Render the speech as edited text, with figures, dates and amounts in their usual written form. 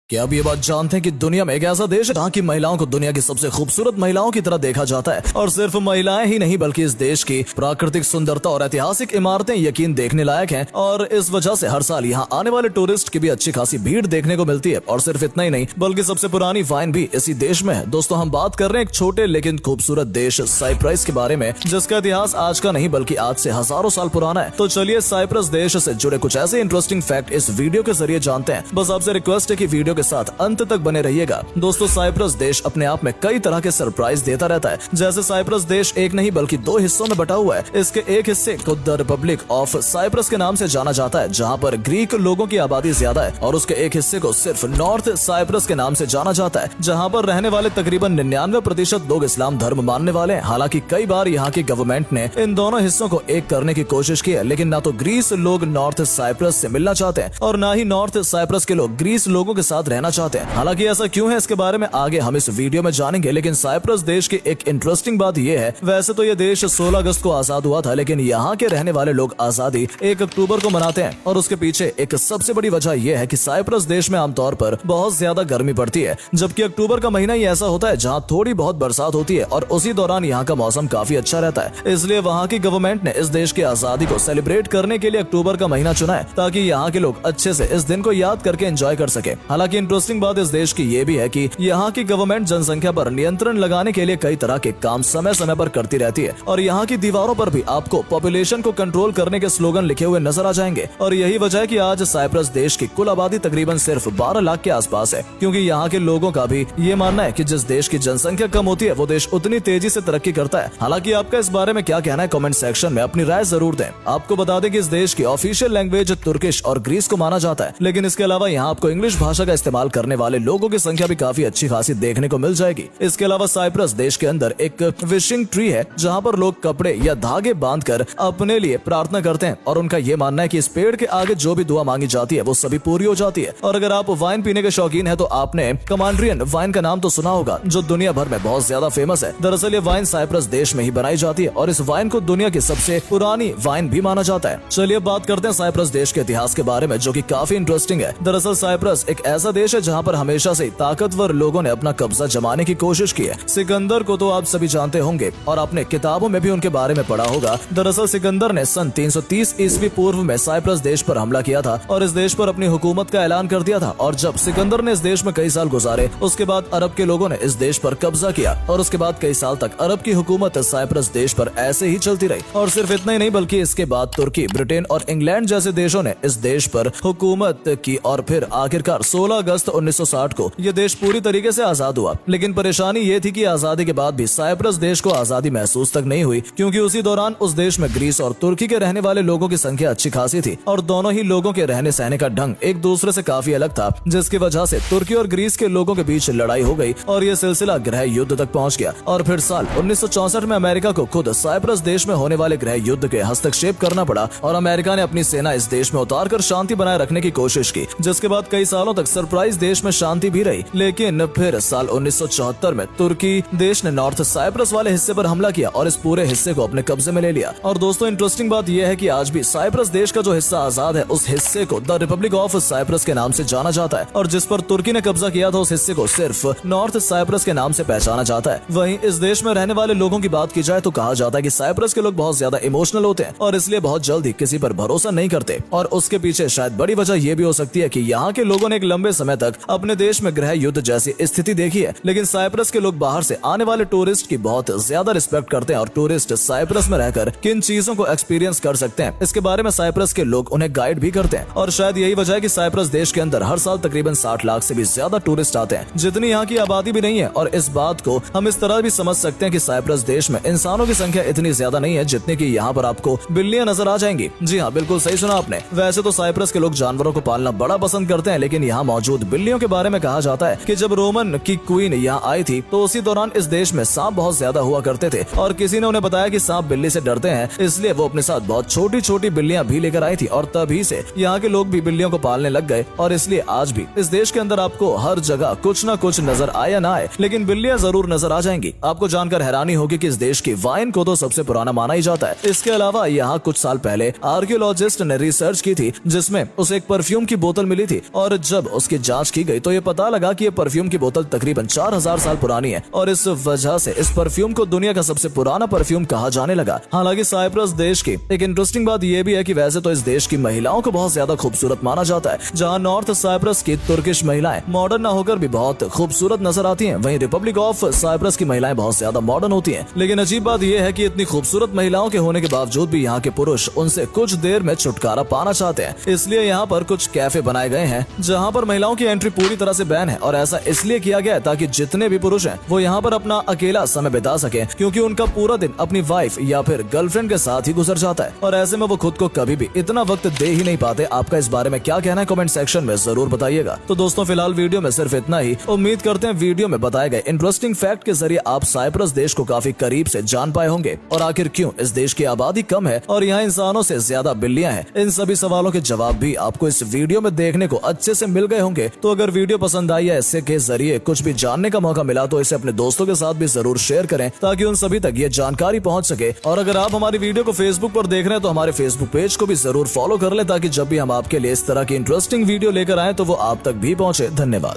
क्या आप ये बात जानते हैं कि दुनिया में एक ऐसा देश है जहाँ की महिलाओं को दुनिया की सबसे खूबसूरत महिलाओं की तरह देखा जाता है। और सिर्फ महिलाएं ही नहीं बल्कि इस देश की प्राकृतिक सुंदरता और ऐतिहासिक इमारतें यकीन देखने लायक हैं। और इस वजह से हर साल यहाँ आने वाले टूरिस्ट की भी अच्छी खासी भीड़ देखने को मिलती है। और सिर्फ इतना ही नहीं बल्कि सबसे पुरानी वाइन भी इसी देश में है। दोस्तों, हम बात कर रहे हैं एक छोटे लेकिन खूबसूरत देश साइप्रस के बारे में, जिसका इतिहास आज का नहीं बल्कि आज से हजारों साल पुराना है। तो चलिए साइप्रस देश से जुड़े कुछ ऐसे इंटरेस्टिंग फैक्ट इस वीडियो के जरिए जानते हैं। बस आपसे रिक्वेस्ट है कि वीडियो के साथ अंत तक बने रहिएगा। दोस्तों, साइप्रस देश अपने आप में कई तरह के सरप्राइज देता रहता है। जैसे साइप्रस देश एक नहीं बल्कि दो हिस्सों में बटा हुआ है। इसके एक हिस्से को द रिपब्लिक ऑफ साइप्रस के नाम से जाना जाता है, जहाँ पर ग्रीक लोगों की आबादी ज्यादा है। और उसके एक हिस्से को सिर्फ नॉर्थ साइप्रस के नाम से जाना जाता है, जहाँ पर रहने वाले तकरीबन 99% लोग इस्लाम धर्म मानने वाले हैं। हालांकि कई बार यहाँ की गवर्नमेंट ने इन दोनों हिस्सों को एक करने की कोशिश की है, लेकिन ना तो ग्रीस लोग नॉर्थ साइप्रस से मिलना चाहते हैं और ना ही नॉर्थ साइप्रस के लोग ग्रीस लोगों के साथ रहना चाहते हैं। हालांकि ऐसा क्यों है, इसके बारे में आगे हम इस वीडियो में जानेंगे। लेकिन साइप्रस देश की एक इंटरेस्टिंग बात यह है, वैसे तो ये देश 16 अगस्त को आजाद हुआ था, लेकिन यहाँ के रहने वाले लोग आजादी 1 अक्टूबर को मनाते हैं। और उसके पीछे एक सबसे बड़ी वजह यह है कि साइप्रस देश में आमतौर पर बहुत ज्यादा गर्मी पड़ती है, जबकि अक्टूबर का महीना ही ऐसा होता है जहाँ थोड़ी बहुत बरसात होती है और उसी दौरान यहाँ का मौसम काफी अच्छा रहता है। इसलिए वहाँ की गवर्नमेंट ने इस देश की आजादी को सेलिब्रेट करने के लिए अक्टूबर का महीना चुना है, ताकि यहाँ के लोग अच्छे से इस दिन को याद करके एंजॉय कर सके। हालांकि इंटरेस्टिंग बात इस देश की ये भी है कि यहाँ की गवर्नमेंट जनसंख्या पर नियंत्रण लगाने के लिए कई तरह के काम समय समय पर करती रहती है। और यहाँ की दीवारों पर भी आपको पॉपुलेशन को कंट्रोल करने के स्लोगन लिखे हुए नजर आ जाएंगे। और यही वजह है कि आज साइप्रस देश की कुल आबादी तकरीबन सिर्फ 12 लाख के आसपास है, क्योंकि यहाँ के लोगों का भी ये मानना है कि जिस देश की जनसंख्या कम होती है वो देश उतनी तेजी से तरक्की करता है। हालांकि आपका इस बारे में क्या कहना है, कमेंट सेक्शन में अपनी राय जरूर दें। आपको बता दें कि इस देश की ऑफिशियल लैंग्वेज तुर्किश और ग्रीस को माना जाता है, लेकिन इसके अलावा यहाँ आपको इंग्लिश भाषा का इस्तेमाल करने वाले लोगों की संख्या भी काफी अच्छी खासी देखने को मिल जाएगी। इसके अलावा साइप्रस देश के अंदर एक विशिंग ट्री है, जहाँ पर लोग कपड़े या धागे बांधकर अपने लिए प्रार्थना करते हैं। और उनका ये मानना है कि इस पेड़ के आगे जो भी दुआ मांगी जाती है वो सभी पूरी हो जाती है। और अगर आप वाइन पीने के शौकीन है तो आपने कमांड्रियन वाइन का नाम तो सुना होगा, जो दुनिया भर में बहुत ज्यादा फेमस है। दरअसल ये वाइन साइप्रस देश में ही बनाई जाती है और इस वाइन को दुनिया की सबसे पुरानी वाइन भी माना जाता है। चलिए बात करते हैं साइप्रस देश के इतिहास के बारे में, जो कि काफी इंटरेस्टिंग है। दरअसल साइप्रस एक ऐसा देश है जहाँ पर हमेशा से ताकतवर लोगों ने अपना कब्जा जमाने की कोशिश की है। सिकंदर को तो आप सभी जानते होंगे और आपने किताबों में भी उनके बारे में पढ़ा होगा। दरअसल सिकंदर ने सन 330 ईस्वी पूर्व में साइप्रस देश पर हमला किया था और इस देश पर अपनी हुकूमत का ऐलान कर दिया था। और जब सिकंदर ने इस देश में कई साल गुजारे, उसके बाद अरब के लोगों ने इस देश पर कब्जा किया और उसके बाद कई साल तक अरब की हुकूमत साइप्रस देश पर ऐसे ही चलती रही। और सिर्फ इतना ही नहीं बल्कि इसके बाद तुर्की, ब्रिटेन और इंग्लैंड जैसे देशों ने इस देश पर हुकूमत की और फिर आखिरकार 16 अगस्त 1960 को यह देश पूरी तरीके से आजाद हुआ। लेकिन परेशानी ये थी कि आजादी के बाद भी साइप्रस देश को आजादी महसूस तक नहीं हुई, क्योंकि उसी दौरान उस देश में ग्रीस और तुर्की के रहने वाले लोगों की संख्या अच्छी खासी थी और दोनों ही लोगों के रहने सहने का ढंग एक दूसरे से काफी अलग था, जिसकी वजह से तुर्की और ग्रीस के लोगों के बीच लड़ाई हो गई और यह सिलसिला गृह युद्ध तक पहुंच गया। और फिर साल 1964 में अमेरिका को खुद साइप्रस देश में होने वाले गृह युद्ध के हस्तक्षेप करना पड़ा और अमेरिका ने अपनी सेना इस देश में उतारकर शांति बनाए रखने की कोशिश की, जिसके बाद कई सालों तक सरप्राइज देश में शांति भी रही। लेकिन फिर साल 1974 में तुर्की देश ने नॉर्थ साइप्रस वाले हिस्से पर हमला किया और इस पूरे हिस्से को अपने कब्जे में ले लिया। और दोस्तों, इंटरेस्टिंग बात यह है कि आज भी साइप्रस देश का जो हिस्सा आजाद है, उस हिस्से को द रिपब्लिक ऑफ साइप्रस के नाम से जाना जाता है। और जिस पर तुर्की ने कब्जा किया था, उस हिस्से को सिर्फ नॉर्थ साइप्रस के नाम से पहचाना जाता है। वहीं इस देश में रहने वाले लोगों की बात की जाए तो कहा जाता है कि साइप्रस के लोग बहुत ज्यादा इमोशनल होते हैं और इसलिए बहुत जल्दी किसी पर भरोसा नहीं करते। और उसके पीछे शायद बड़ी वजह यह भी हो सकती है कि यहाँ के लोगों ने एक लंबे समय तक अपने देश में गृह युद्ध जैसी स्थिति देखी है। लेकिन साइप्रस के लोग बाहर से आने वाले टूरिस्ट की बहुत ज्यादा रिस्पेक्ट करते हैं और टूरिस्ट साइप्रस में रहकर किन चीजों को एक्सपीरियंस कर सकते हैं, इसके बारे में साइप्रस के लोग उन्हें गाइड भी करते हैं। और शायद यही वजह है कि साइप्रस देश के अंदर हर साल तकरीबन 60 लाख से भी ज्यादा टूरिस्ट आते हैं, जितनी यहाँ की आबादी भी नहीं है। और इस बात को हम इस तरह भी समझ सकते हैं कि साइप्रस देश में इंसानों की संख्या इतनी ज्यादा नहीं है जितनी की यहाँ पर आपको बिल्लियां नजर आ जाएंगी। जी हाँ, बिल्कुल सही सुना आपने। वैसे तो साइप्रस के लोग जानवरों को पालना बड़ा पसंद करते हैं, लेकिन यहाँ मौजूद बिल्लियों के बारे में कहा जाता है कि जब रोमन की क्वीन यहाँ आई थी तो उसी दौरान इस देश में सांप बहुत ज्यादा हुआ करते थे और किसी ने उन्हें बताया कि सांप बिल्ली से डरते हैं, इसलिए वो अपने साथ बहुत छोटी छोटी बिल्लियां भी लेकर आई थी। और तभी से यहाँ के लोग भी बिल्लियों को पालने लग गए और इसलिए आज भी इस देश के अंदर आपको हर जगह कुछ न कुछ नजर आए या ना आए, लेकिन बिल्लियां जरूर नजर आ जाएंगी। आपको जानकर हैरानी होगी कि इस देश की वाइन को तो सबसे पुराना माना ही जाता है। इसके अलावा यहाँ कुछ साल पहले आर्कियोलॉजिस्ट ने रिसर्च की थी, जिसमें उसे एक परफ्यूम की बोतल मिली थी और जब उसकी इसकी जांच की गई तो ये पता लगा कि ये परफ्यूम की बोतल तकरीबन 4000 साल पुरानी है और इस वजह से इस परफ्यूम को दुनिया का सबसे पुराना परफ्यूम कहा जाने लगा। हालांकि साइप्रस देश की एक इंटरेस्टिंग बात यह भी है कि वैसे तो इस देश की महिलाओं को बहुत ज्यादा खूबसूरत माना जाता है। जहाँ नॉर्थ साइप्रस की तुर्किश महिलाएं मॉडर्न न होकर भी बहुत खूबसूरत नजर आती हैं, वहीं रिपब्लिक ऑफ साइप्रस की महिलाएं बहुत ज्यादा मॉडर्न होती हैं। लेकिन अजीब बात यह है कि इतनी खूबसूरत महिलाओं के होने के बावजूद भी यहाँ के पुरुष उनसे कुछ देर में छुटकारा पाना चाहते हैं। इसलिए यहाँ पर कुछ कैफे बनाए गए हैं जहाँ पर महिलाओं की एंट्री पूरी तरह से बैन है और ऐसा इसलिए किया गया है ताकि जितने भी पुरुष हैं वो यहाँ पर अपना अकेला समय बिता सके, क्योंकि उनका पूरा दिन अपनी वाइफ या फिर गर्लफ्रेंड के साथ ही गुजर जाता है और ऐसे में वो खुद को कभी भी इतना वक्त दे ही नहीं पाते। आपका इस बारे में क्या कहना है कमेंट सेक्शन में जरूर बताइएगा। तो दोस्तों फिलहाल वीडियो में सिर्फ इतना ही। उम्मीद करते हैं वीडियो में बताए गए इंटरेस्टिंग फैक्ट के जरिए आप साइप्रस देश को काफी करीब से जान पाए होंगे और आखिर क्यों इस देश की आबादी कम है और यहाँ इंसानों से ज्यादा बिल्लियां हैं। इन सभी सवालों के जवाब भी आपको इस वीडियो में देखने को अच्छे से मिल गए होंगे। तो अगर वीडियो पसंद आई है, इससे के जरिए कुछ भी जानने का मौका मिला तो इसे अपने दोस्तों के साथ भी जरूर शेयर करें ताकि उन सभी तक ये जानकारी पहुंच सके। और अगर आप हमारी वीडियो को फेसबुक पर देख रहे हैं तो हमारे फेसबुक पेज को भी जरूर फॉलो कर ले ताकि जब भी हम आपके लिए इस तरह की इंटरेस्टिंग वीडियो लेकर आए तो वो आप तक भी पहुंचे। धन्यवाद।